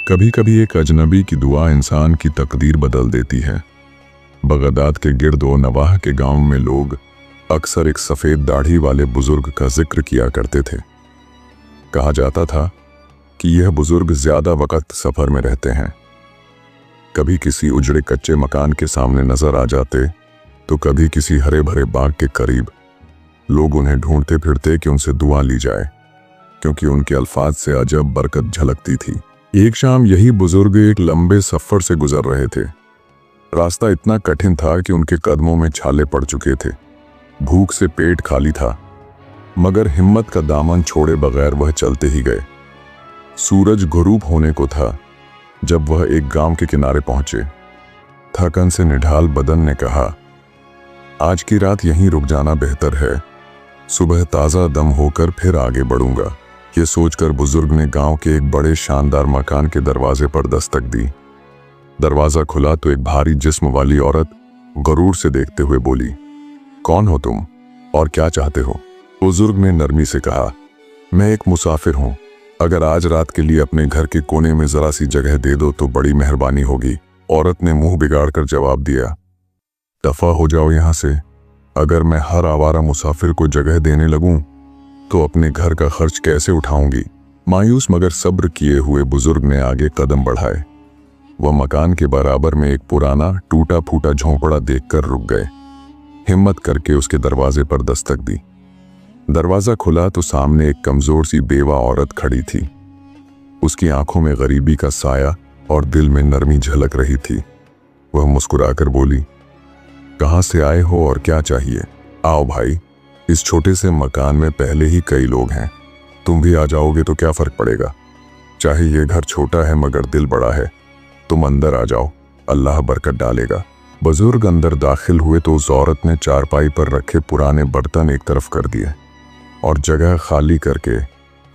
कभी कभी एक अजनबी की दुआ इंसान की तकदीर बदल देती है। बगदाद के गिरदो नवाह के गांव में लोग अक्सर एक सफ़ेद दाढ़ी वाले बुजुर्ग का जिक्र किया करते थे। कहा जाता था कि यह बुजुर्ग ज़्यादा वक्त सफ़र में रहते हैं। कभी किसी उजड़े कच्चे मकान के सामने नज़र आ जाते तो कभी किसी हरे भरे बाग के करीब। लोग उन्हें ढूंढते फिरते कि उनसे दुआ ली जाए, क्योंकि उनके अल्फाज से अजब बरकत झलकती थी। एक शाम यही बुजुर्ग एक लंबे सफ़र से गुजर रहे थे। रास्ता इतना कठिन था कि उनके कदमों में छाले पड़ चुके थे। भूख से पेट खाली था, मगर हिम्मत का दामन छोड़े बगैर वह चलते ही गए। सूरज गुरूब होने को था जब वह एक गांव के किनारे पहुंचे। थकन से निढाल बदन ने कहा, आज की रात यहीं रुक जाना बेहतर है, सुबह ताज़ा दम होकर फिर आगे बढ़ूंगा। ये सोचकर बुजुर्ग ने गांव के एक बड़े शानदार मकान के दरवाजे पर दस्तक दी। दरवाज़ा खुला तो एक भारी जिस्म वाली औरत गरूर से देखते हुए बोली, कौन हो तुम और क्या चाहते हो? बुजुर्ग ने नरमी से कहा, मैं एक मुसाफिर हूँ, अगर आज रात के लिए अपने घर के कोने में ज़रा सी जगह दे दो तो बड़ी मेहरबानी होगी। औरत ने मुंह बिगाड़कर जवाब दिया, दफ़ा हो जाओ यहाँ से। अगर मैं हर आवारा मुसाफिर को जगह देने लगूं तो अपने घर का खर्च कैसे उठाऊंगी? मायूस मगर सब्र किए हुए बुजुर्ग ने आगे कदम बढ़ाए। वह मकान के बराबर में एक पुराना टूटा फूटा झोंपड़ा देखकर रुक गए। हिम्मत करके उसके दरवाजे पर दस्तक दी। दरवाज़ा खुला तो सामने एक कमज़ोर सी बेवा औरत खड़ी थी। उसकी आंखों में गरीबी का साया और दिल में नरमी झलक रही थी। वह मुस्कुराकर बोली, कहाँ से आए हो और क्या चाहिए? आओ भाई, इस छोटे से मकान में पहले ही कई लोग हैं, तुम भी आ जाओगे तो क्या फ़र्क पड़ेगा? चाहे ये घर छोटा है मगर दिल बड़ा है। तुम अंदर आ जाओ, अल्लाह बरकत डालेगा। बुजुर्ग अंदर दाखिल हुए तो उस औरत ने चारपाई पर रखे पुराने बर्तन एक तरफ कर दिए और जगह खाली करके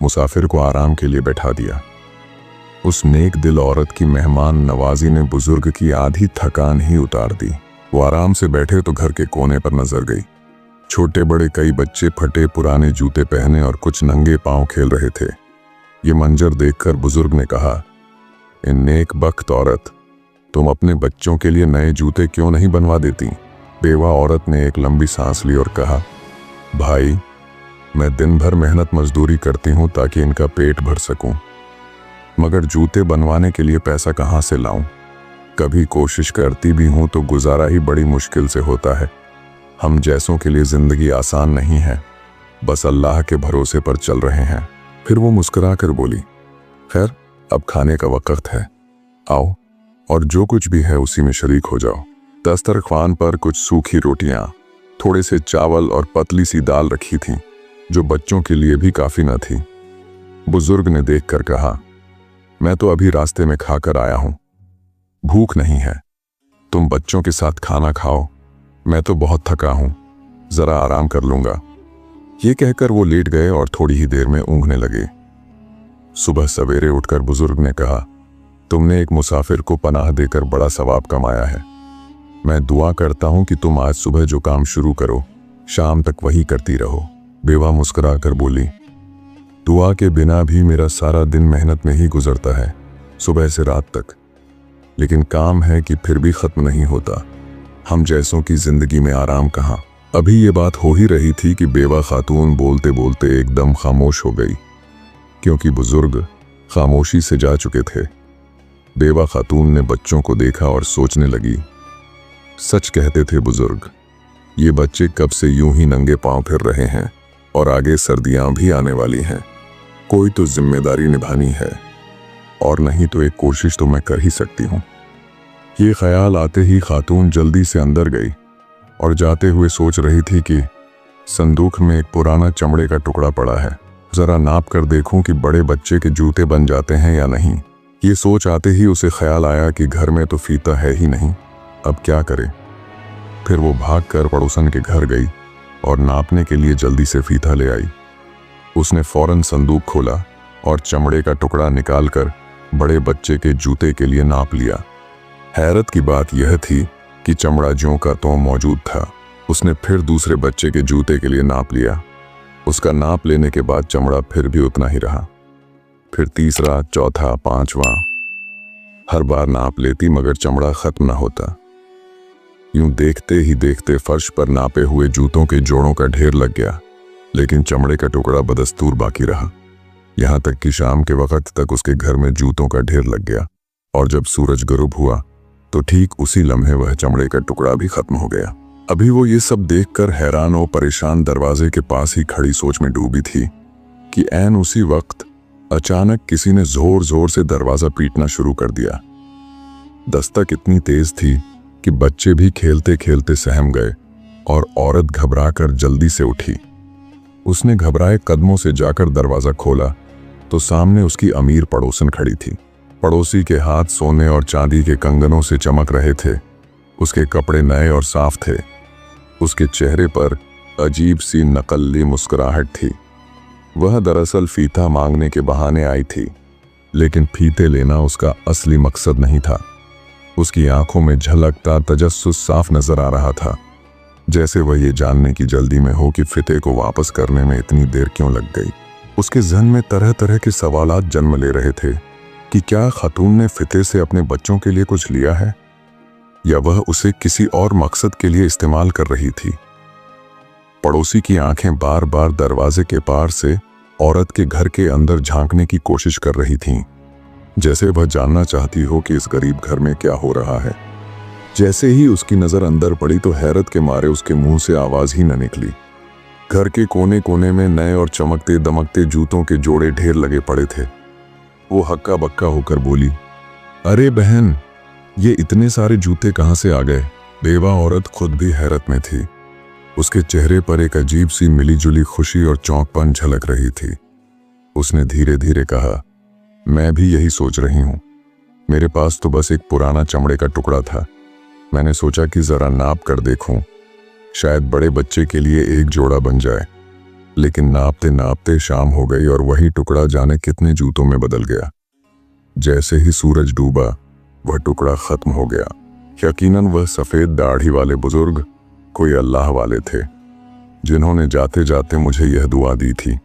मुसाफिर को आराम के लिए बैठा दिया। उस नेक दिल औरत की मेहमान नवाजी ने बुजुर्ग की आधी थकान ही उतार दी। वो आराम से बैठे तो घर के कोने पर नजर गई। छोटे बड़े कई बच्चे फटे पुराने जूते पहने और कुछ नंगे पांव खेल रहे थे। ये मंजर देखकर बुजुर्ग ने कहा, ए नेक बख्त औरत, तुम अपने बच्चों के लिए नए जूते क्यों नहीं बनवा देती? बेवा औरत ने एक लंबी सांस ली और कहा, भाई, मैं दिन भर मेहनत मजदूरी करती हूँ ताकि इनका पेट भर सकूं, मगर जूते बनवाने के लिए पैसा कहाँ से लाऊं? कभी कोशिश करती भी हूं तो गुजारा ही बड़ी मुश्किल से होता है। हम जैसों के लिए जिंदगी आसान नहीं है, बस अल्लाह के भरोसे पर चल रहे हैं। फिर वो मुस्कुराकर बोली, खैर, अब खाने का वक्त है, आओ और जो कुछ भी है उसी में शरीक हो जाओ। दस्तरख्वान पर कुछ सूखी रोटियां, थोड़े से चावल और पतली सी दाल रखी थी, जो बच्चों के लिए भी काफी न थी। बुजुर्ग ने देखकर कहा, मैं तो अभी रास्ते में खाकर आया हूं, भूख नहीं है। तुम बच्चों के साथ खाना खाओ, मैं तो बहुत थका हूं, जरा आराम कर लूंगा। ये कहकर वो लेट गए और थोड़ी ही देर में ऊँघने लगे। सुबह सवेरे उठकर बुजुर्ग ने कहा, तुमने एक मुसाफिर को पनाह देकर बड़ा सवाब कमाया है। मैं दुआ करता हूं कि तुम आज सुबह जो काम शुरू करो शाम तक वही करती रहो। बेवा मुस्कुरा कर बोली, दुआ के बिना भी मेरा सारा दिन मेहनत में ही गुजरता है, सुबह से रात तक, लेकिन काम है कि फिर भी खत्म नहीं होता। हम जैसों की जिंदगी में आराम कहाँ? अभी ये बात हो ही रही थी कि बेवा खातून बोलते बोलते एकदम खामोश हो गई, क्योंकि बुजुर्ग खामोशी से जा चुके थे। बेवा खातून ने बच्चों को देखा और सोचने लगी, सच कहते थे बुजुर्ग, ये बच्चे कब से यूं ही नंगे पांव फिर रहे हैं और आगे सर्दियां भी आने वाली हैं। कोई तो जिम्मेदारी निभानी है, और नहीं तो एक कोशिश तो मैं कर ही सकती हूँ। ये ख्याल आते ही खातून जल्दी से अंदर गई और जाते हुए सोच रही थी कि संदूक में एक पुराना चमड़े का टुकड़ा पड़ा है, जरा नाप कर देखूं कि बड़े बच्चे के जूते बन जाते हैं या नहीं। ये सोच आते ही उसे ख्याल आया कि घर में तो फीता है ही नहीं, अब क्या करे। फिर वो भागकर पड़ोसन के घर गई और नापने के लिए जल्दी से फीता ले आई। उसने फौरन संदूक खोला और चमड़े का टुकड़ा निकालकर बड़े बच्चे के जूते के लिए नाप लिया। हैरत की बात यह थी कि चमड़ा ज्यों का त्यों मौजूद था। उसने फिर दूसरे बच्चे के जूते के लिए नाप लिया। उसका नाप लेने के बाद चमड़ा फिर भी उतना ही रहा। फिर तीसरा, चौथा, पांचवा, हर बार नाप लेती मगर चमड़ा खत्म न होता। यूं देखते ही देखते फर्श पर नापे हुए जूतों के जोड़ों का ढेर लग गया, लेकिन चमड़े का टुकड़ा बदस्तूर बाकी रहा। यहाँ तक कि शाम के वक्त तक उसके घर में जूतों का ढेर लग गया, और जब सूरज गुरूब हुआ तो ठीक उसी लम्हे वह चमड़े का टुकड़ा भी खत्म हो गया। अभी वो ये सब देखकर हैरान और परेशान दरवाजे के पास ही खड़ी सोच में डूबी थी कि ऐन उसी वक्त अचानक किसी ने जोर जोर से दरवाजा पीटना शुरू कर दिया। दस्तक इतनी तेज थी कि बच्चे भी खेलते खेलते सहम गए और औरत घबराकर जल्दी से उठी। उसने घबराए कदमों से जाकर दरवाजा खोला तो सामने उसकी अमीर पड़ोसन खड़ी थी। पड़ोसी के हाथ सोने और चांदी के कंगनों से चमक रहे थे। उसके कपड़े नए और साफ थे। उसके चेहरे पर अजीब सी नकल्ली मुस्कुराहट थी। वह दरअसल फीता मांगने के बहाने आई थी, लेकिन फीते लेना उसका असली मकसद नहीं था। उसकी आंखों में झलकता तजस्सुस साफ नजर आ रहा था, जैसे वह ये जानने की जल्दी में हो कि फिते को वापस करने में इतनी देर क्यों लग गई। उसके जहन में तरह तरह के सवालात जन्म ले रहे थे कि क्या खातून ने फिते से अपने बच्चों के लिए कुछ लिया है, या वह उसे किसी और मकसद के लिए इस्तेमाल कर रही थी। पड़ोसी की आंखें बार बार दरवाजे के पार से औरत के घर के अंदर झांकने की कोशिश कर रही थीं, जैसे वह जानना चाहती हो कि इस गरीब घर में क्या हो रहा है। जैसे ही उसकी नजर अंदर पड़ी तो हैरत के मारे उसके मुंह से आवाज ही न निकली। घर के कोने कोने में नए और चमकते दमकते जूतों के जोड़े ढेर लगे पड़े थे। वो हक्का बक्का होकर बोली, अरे बहन, ये इतने सारे जूते कहाँ से आ गए? बेवा औरत खुद भी हैरत में थी। उसके चेहरे पर एक अजीब सी मिलीजुली खुशी और चौंकपन झलक रही थी। उसने धीरे धीरे कहा, मैं भी यही सोच रही हूँ। मेरे पास तो बस एक पुराना चमड़े का टुकड़ा था। मैंने सोचा कि जरा नाप कर देखूं, शायद बड़े बच्चे के लिए एक जोड़ा बन जाए। लेकिन नापते नापते शाम हो गई और वही टुकड़ा जाने कितने जूतों में बदल गया। जैसे ही सूरज डूबा वह टुकड़ा खत्म हो गया। यकीनन वह सफेद दाढ़ी वाले बुजुर्ग कोई अल्लाह वाले थे, जिन्होंने जाते जाते मुझे यह दुआ दी थी।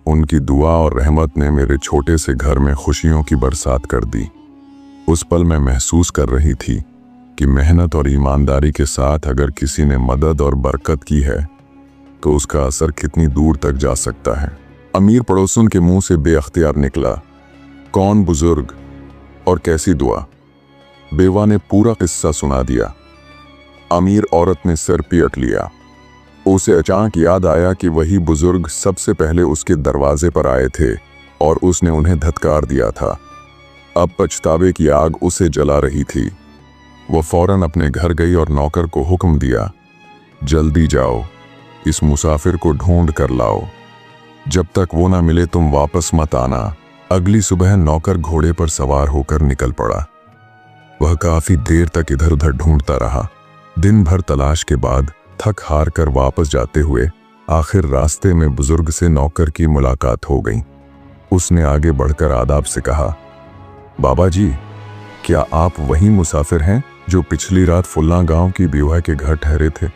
उनकी दुआ और रहमत ने मेरे छोटे से घर में खुशियों की बरसात कर दी। उस पल मैं महसूस कर रही थी कि मेहनत और ईमानदारी के साथ अगर किसी ने मदद और बरकत की है तो उसका असर कितनी दूर तक जा सकता है। अमीर पड़ोसन के मुंह से बेअख्तियार निकला, कौन बुजुर्ग और कैसी दुआ? बेवा ने पूरा किस्सा सुना दिया। अमीर औरत ने सिर पीट लिया। उसे अचानक याद आया कि वही बुजुर्ग सबसे पहले उसके दरवाजे पर आए थे और उसने उन्हें धत्कार दिया था। अब पछतावे की आग उसे जला रही थी। वो फौरन अपने घर गई और नौकर को हुक्म दिया, जल्दी जाओ, इस मुसाफिर को ढूंढ कर लाओ। जब तक वो ना मिले तुम वापस मत आना। अगली सुबह नौकर घोड़े पर सवार होकर निकल पड़ा। वह काफी देर तक इधर उधर ढूंढता रहा। दिन भर तलाश के बाद थक हार कर वापस जाते हुए आखिर रास्ते में बुजुर्ग से नौकर की मुलाकात हो गई। उसने आगे बढ़कर आदाब से कहा, बाबा जी, क्या आप वही मुसाफिर हैं जो पिछली रात फुल्ला गांव की बेवा के घर ठहरे थे?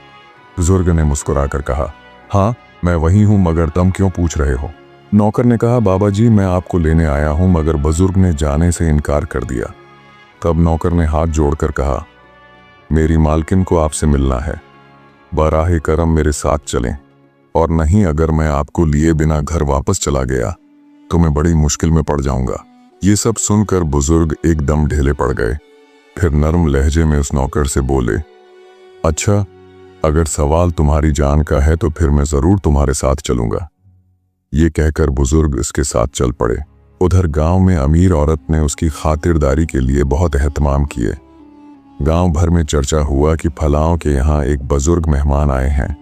बुजुर्ग ने मुस्कुराकर कहा, हाँ मैं वही हूं, मगर तुम क्यों पूछ रहे हो? नौकर ने कहा, बाबा जी मैं आपको लेने आया हूं, मगर बुजुर्ग ने जाने से इनकार कर दिया। तब नौकर ने हाथ जोड़कर कहा, मेरी मालकिन को आपसे मिलना है, बराहे करम मेरे साथ चलें, और नहीं अगर मैं आपको लिए बिना घर वापस चला गया तो मैं बड़ी मुश्किल में पड़ जाऊंगा। ये सब सुनकर बुजुर्ग एकदम ढेले पड़ गए। फिर नर्म लहजे में उस नौकर से बोले, अच्छा अगर सवाल तुम्हारी जान का है तो फिर मैं जरूर तुम्हारे साथ चलूंगा। ये कहकर बुजुर्ग इसके साथ चल पड़े। उधर गांव में अमीर औरत ने उसकी खातिरदारी के लिए बहुत एहतमाम किए। गांव भर में चर्चा हुआ कि फलाओं के यहाँ एक बुजुर्ग मेहमान आए हैं।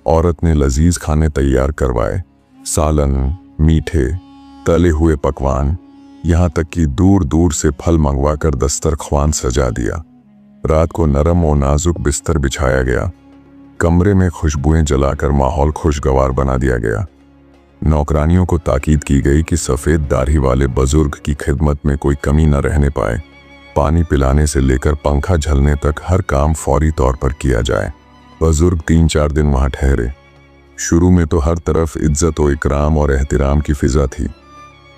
औरत ने लजीज खाने तैयार करवाए, सालन, मीठे, तले हुए पकवान, यहाँ तक कि दूर दूर से फल मंगवाकर दस्तरख्वान सजा दिया। रात को नरम और नाजुक बिस्तर बिछाया गया। कमरे में खुशबुएं जलाकर माहौल खुशगवार बना दिया गया। नौकरानियों को ताकीद की गई कि सफ़ेद दाढ़ी वाले बुजुर्ग की खिदमत में कोई कमी न रहने पाए। पानी पिलाने से लेकर पंखा झलने तक हर काम फौरी तौर पर किया जाए। बुजुर्ग 3-4 दिन वहां ठहरे। शुरू में तो हर तरफ इज्जत और इकराम और एहतराम की फिजा थी,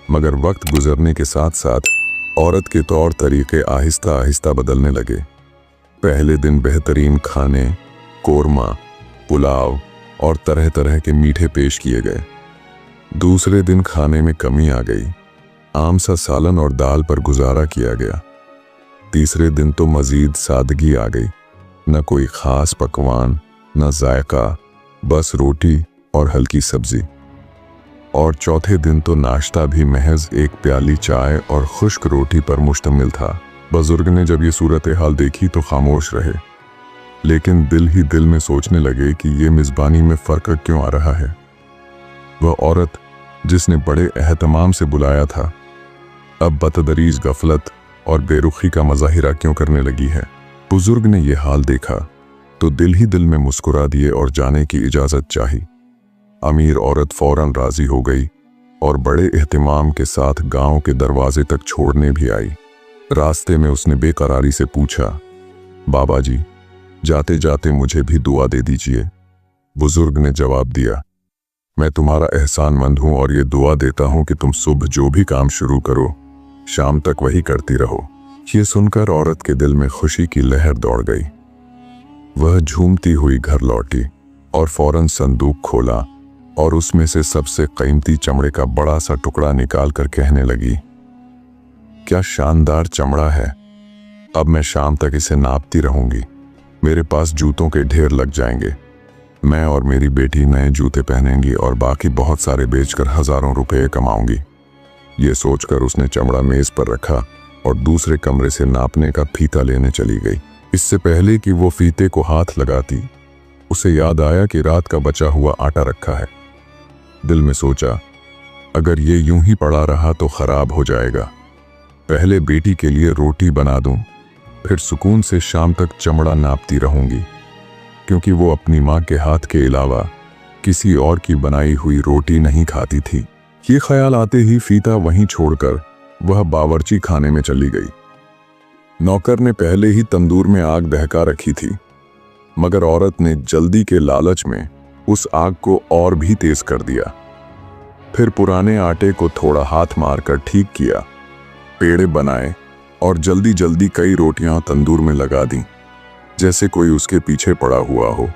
मगर वक्त गुजरने के साथ साथ औरत के तौर तरीके आहिस्ता आहिस्ता बदलने लगे। पहले दिन बेहतरीन खाने, कोरमा, पुलाव और तरह तरह के मीठे पेश किए गए। दूसरे दिन खाने में कमी आ गई, आम सा सालन और दाल पर गुजारा किया गया। तीसरे दिन तो मजीद सादगी आ गई, न कोई खास पकवान, न जायका, बस रोटी और हल्की सब्जी। और चौथे दिन तो नाश्ता भी महज एक प्याली चाय और खुश्क रोटी पर मुश्तमिल था। बुजुर्ग ने जब ये सूरत हाल देखी तो खामोश रहे, लेकिन दिल ही दिल में सोचने लगे कि ये मिज़बानी में फ़र्क क्यों आ रहा है। वह औरत जिसने बड़े एहतमाम से बुलाया था, अब बतदरीज गफलत और बेरुखी का मज़ाहिरा क्यों करने लगी है। बुजुर्ग ने यह हाल देखा तो दिल ही दिल में मुस्कुरा दिए और जाने की इजाज़त चाही। अमीर औरत फौरन राज़ी हो गई और बड़े एहतमाम के साथ गांव के दरवाजे तक छोड़ने भी आई। रास्ते में उसने बेकरारी से पूछा, बाबा जी, जाते जाते मुझे भी दुआ दे दीजिए। बुजुर्ग ने जवाब दिया, मैं तुम्हारा एहसानमंद हूं और ये दुआ देता हूं कि तुम सुबह जो भी काम शुरू करो, शाम तक वही करती रहो। ये सुनकर औरत के दिल में खुशी की लहर दौड़ गई। वह झूमती हुई घर लौटी और फौरन संदूक खोला और उसमें से सबसे कीमती चमड़े का बड़ा सा टुकड़ा निकाल कर कहने लगी, क्या शानदार चमड़ा है, अब मैं शाम तक इसे नापती रहूंगी। मेरे पास जूतों के ढेर लग जाएंगे। मैं और मेरी बेटी नए जूते पहनेंगी और बाकी बहुत सारे बेचकर हजारों रुपए कमाऊंगी। ये सोचकर उसने चमड़ा मेज पर रखा और दूसरे कमरे से नापने का फीता लेने चली गई। इससे पहले कि वो फीते को हाथ लगाती, उसे याद आया कि रात का बचा हुआ आटा रखा है। दिल में सोचा, अगर ये यूं ही पड़ा रहा तो खराब हो जाएगा। पहले बेटी के लिए रोटी बना दूं, फिर सुकून से शाम तक चमड़ा नापती रहूंगी, क्योंकि वो अपनी माँ के हाथ के अलावा किसी और की बनाई हुई रोटी नहीं खाती थी। ये ख्याल आते ही फीता वहीं छोड़कर वह बावर्ची खाने में चली गई। नौकर ने पहले ही तंदूर में आग दहका रखी थी, मगर औरत ने जल्दी के लालच में उस आग को और भी तेज कर दिया। फिर पुराने आटे को थोड़ा हाथ मारकर ठीक किया, पेड़े बनाए और जल्दी जल्दी कई रोटियां तंदूर में लगा दी, जैसे कोई उसके पीछे पड़ा हुआ हो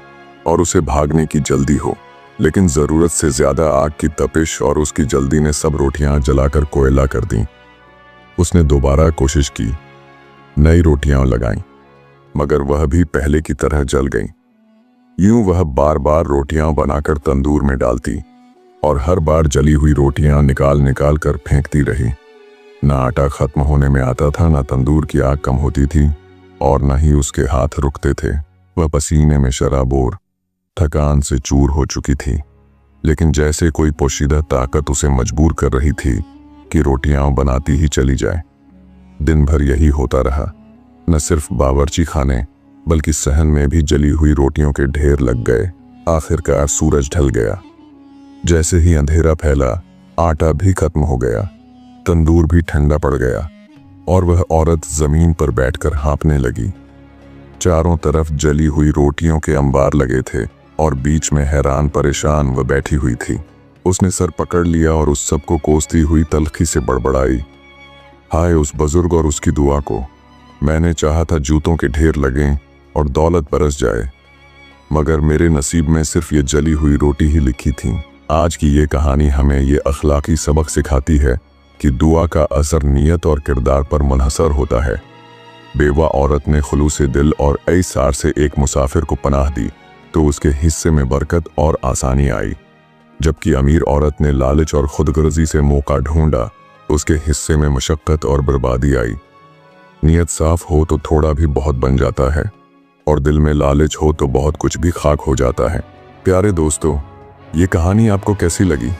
और उसे भागने की जल्दी हो। लेकिन जरूरत से ज्यादा आग की तपिश और उसकी जल्दी ने सब रोटियां जलाकर कोयला कर दी। उसने दोबारा कोशिश की, नई रोटियां लगाईं, मगर वह भी पहले की तरह जल गईं। यूं वह बार बार रोटियां बनाकर तंदूर में डालती और हर बार जली हुई रोटियां निकाल निकाल कर फेंकती रही। न आटा खत्म होने में आता था, न तंदूर की आग कम होती थी और न ही उसके हाथ रुकते थे। वह पसीने में शराबोर, थकान से चूर हो चुकी थी, लेकिन जैसे कोई पोशीदा ताकत उसे मजबूर कर रही थी कि रोटियां बनाती ही चली जाए। दिन भर यही होता रहा। न सिर्फ बावर्ची खाने बल्कि सहन में भी जली हुई रोटियों के ढेर लग गए। आखिरकार सूरज ढल गया। जैसे ही अंधेरा फैला, आटा भी खत्म हो गया, तंदूर भी ठंडा पड़ गया और वह औरत जमीन पर बैठकर हाँफने लगी। चारों तरफ जली हुई रोटियों के अंबार लगे थे और बीच में हैरान परेशान वह बैठी हुई थी। उसने सर पकड़ लिया और उस सबको कोसती हुई तल्खी से बड़बड़ाई, हाय उस बुजुर्ग और उसकी दुआ को। मैंने चाहा था जूतों के ढेर लगें और दौलत बरस जाए, मगर मेरे नसीब में सिर्फ ये जली हुई रोटी ही लिखी थी। आज की ये कहानी हमें ये अखलाकी सबक सिखाती है कि दुआ का असर नीयत और किरदार पर मुनहसर होता है। बेवा औरत ने खुलूसे दिल और ऐसार से एक मुसाफिर को पनाह दी तो उसके हिस्से में बरकत और आसानी आई, जबकि अमीर औरत ने लालच और खुदगर्जी से मौका ढूंढा, उसके हिस्से में मशक्कत और बर्बादी आई। नीयत साफ हो तो थोड़ा भी बहुत बन जाता है और दिल में लालच हो तो बहुत कुछ भी खाक हो जाता है। प्यारे दोस्तों, ये कहानी आपको कैसी लगी?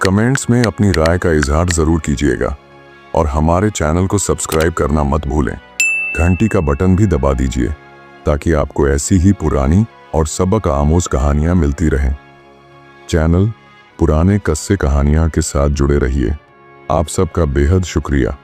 कमेंट्स में अपनी राय का इजहार जरूर कीजिएगा और हमारे चैनल को सब्सक्राइब करना मत भूलें। घंटी का बटन भी दबा दीजिए ताकि आपको ऐसी ही पुरानी और सबक आमोज कहानियां मिलती रहें। चैनल पुराने कस्से कहानियां के साथ जुड़े रहिए। आप सबका बेहद शुक्रिया।